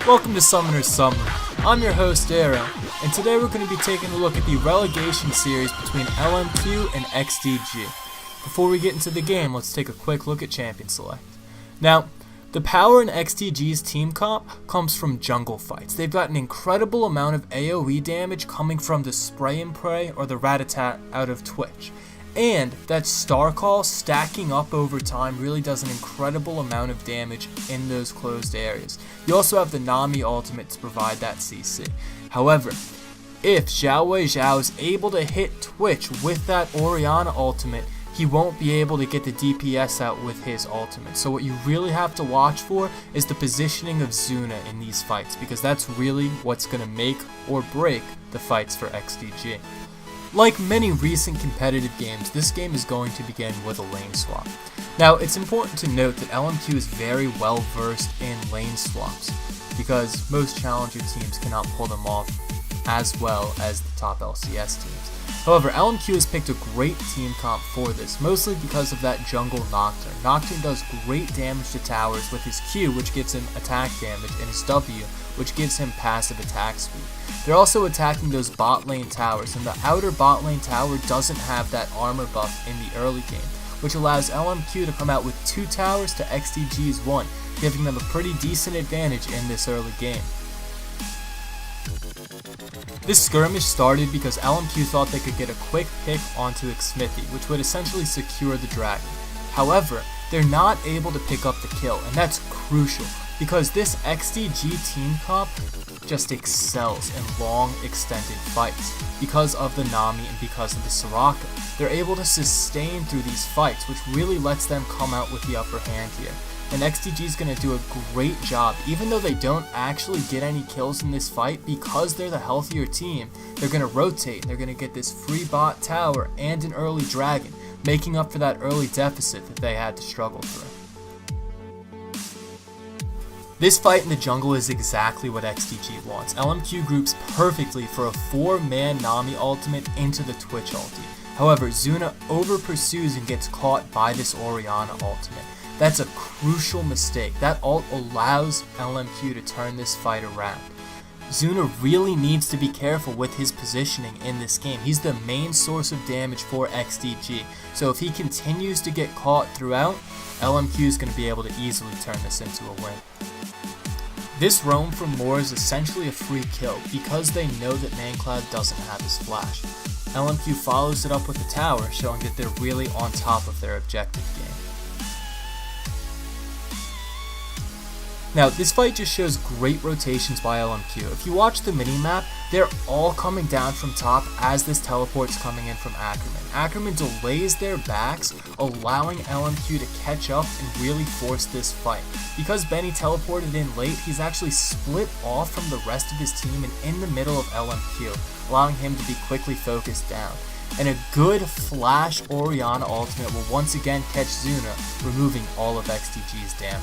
Welcome to Summoner's Summary. I'm your host Arrow, and today we're going to be taking a look at the relegation series between LMQ and XDG. Before we get into the game, let's take a quick look at Champion Select. Now, the power in XDG's team comp comes from jungle fights. They've got an incredible amount of AoE damage coming from the Spray and Pray or the Rat-a-tat out of Twitch. And that Star Call stacking up over time really does an incredible amount of damage in those closed areas. You also have the Nami ultimate to provide that CC. However, if Xiao Wei Zhao is able to hit Twitch with that Orianna ultimate, he won't be able to get the DPS out with his ultimate. So what you really have to watch for is the positioning of Zuna in these fights, because that's really what's going to make or break the fights for XDG. Like many recent competitive games, this game is going to begin with a lane swap. Now, it's important to note that LMQ is very well versed in lane swaps, because most challenger teams cannot pull them off as well as the top LCS teams. However, LMQ has picked a great team comp for this, mostly because of that jungle Nocturne. Nocturne does great damage to towers with his Q, which gives him attack damage, and his W, which gives him passive attack speed. They're also attacking those bot lane towers, and the outer bot lane tower doesn't have that armor buff in the early game, which allows LMQ to come out with 2 towers to XDG's 1, giving them a pretty decent advantage in this early game. This skirmish started because LMQ thought they could get a quick pick onto Xmithy, which would essentially secure the dragon. However, they're not able to pick up the kill, and that's crucial, because this XDG team comp just excels in long extended fights. Because of the Nami and because of the Soraka, they're able to sustain through these fights, which really lets them come out with the upper hand here. And XDG is going to do a great job. Even though they don't actually get any kills in this fight, because they're the healthier team, they're going to rotate. They're going to get this free bot tower and an early dragon, making up for that early deficit that they had to struggle through. This fight in the jungle is exactly what XDG wants. LMQ groups perfectly for a 4-man Nami ultimate into the Twitch ulti. However, Zuna over pursues and gets caught by this Orianna ultimate. That's a crucial mistake. That ult allows LMQ to turn this fight around. Zuna really needs to be careful with his positioning in this game. He's the main source of damage for XDG, so if he continues to get caught throughout, LMQ is going to be able to easily turn this into a win. This roam from Moore is essentially a free kill because they know that Mancloud doesn't have his flash. LMQ follows it up with a tower, showing that they're really on top of their objective game. Now, this fight just shows great rotations by LMQ. If you watch the minimap, they're all coming down from top as this teleport's coming in from Ackerman. Ackerman delays their backs, allowing LMQ to catch up and really force this fight. Because Benny teleported in late, he's actually split off from the rest of his team and in the middle of LMQ, allowing him to be quickly focused down. And a good flash Orianna ultimate will once again catch Zuna, removing all of XDG's damage.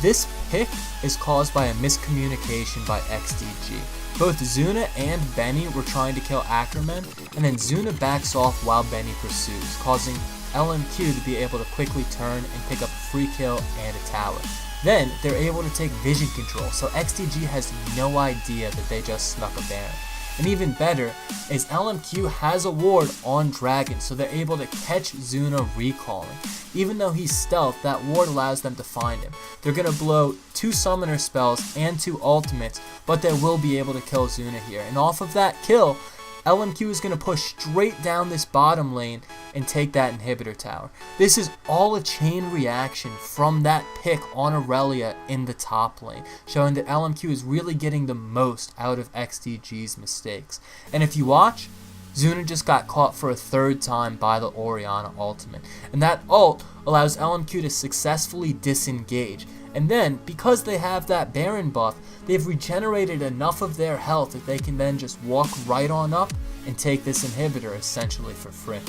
This pick is caused by a miscommunication by XDG. Both Zuna and Benny were trying to kill Ackerman, and then Zuna backs off while Benny pursues, causing LMQ to be able to quickly turn and pick up a free kill and a tower. Then, they're able to take vision control, so XDG has no idea that they just snuck a Baron. And even better is LMQ has a ward on Dragon, so they're able to catch Zuna recalling. Even though he's stealth, that ward allows them to find him. They're going to blow 2 summoner spells and 2 ultimates, but they will be able to kill Zuna here. And off of that kill, LMQ is going to push straight down this bottom lane and take that inhibitor tower. This is all a chain reaction from that pick on Aurelia in the top lane, showing that LMQ is really getting the most out of XDG's mistakes. And if you watch, Zuna just got caught for a 3rd time by the Orianna ultimate, and that ult allows LMQ to successfully disengage. And then, because they have that Baron buff, they've regenerated enough of their health that they can then just walk right on up and take this inhibitor essentially for free.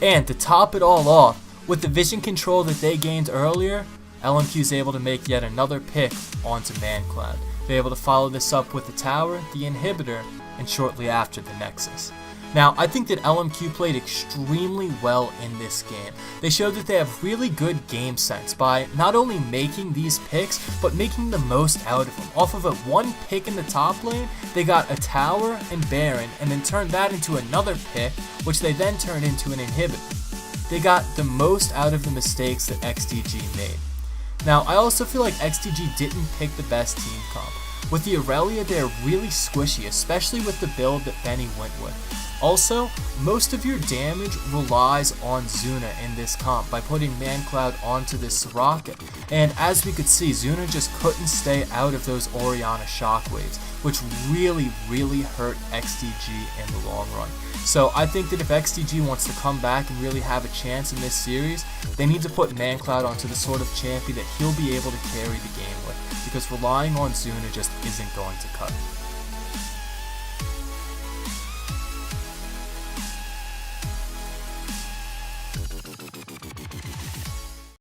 And to top it all off, with the vision control that they gained earlier, LMQ is able to make yet another pick onto Mancloud. They're able to follow this up with the tower, the inhibitor, and shortly after the Nexus. Now, I think that LMQ played extremely well in this game. They showed that they have really good game sense by not only making these picks, but making the most out of them. Off of a one pick in the top lane, they got a tower and Baron, and then turned that into another pick, which they then turned into an inhibitor. They got the most out of the mistakes that XDG made. Now, I also feel like XDG didn't pick the best team comp. With the Aurelia, they're really squishy, especially with the build that Benny went with. Also, most of your damage relies on Zuna in this comp by putting ManCloud onto this rocket, and as we could see, Zuna just couldn't stay out of those Orianna shockwaves, which really hurt XDG in the long run. So I think that if XDG wants to come back and really have a chance in this series, they need to put ManCloud onto the sort of champion that he'll be able to carry the game with, because relying on Zuna just isn't going to cut it.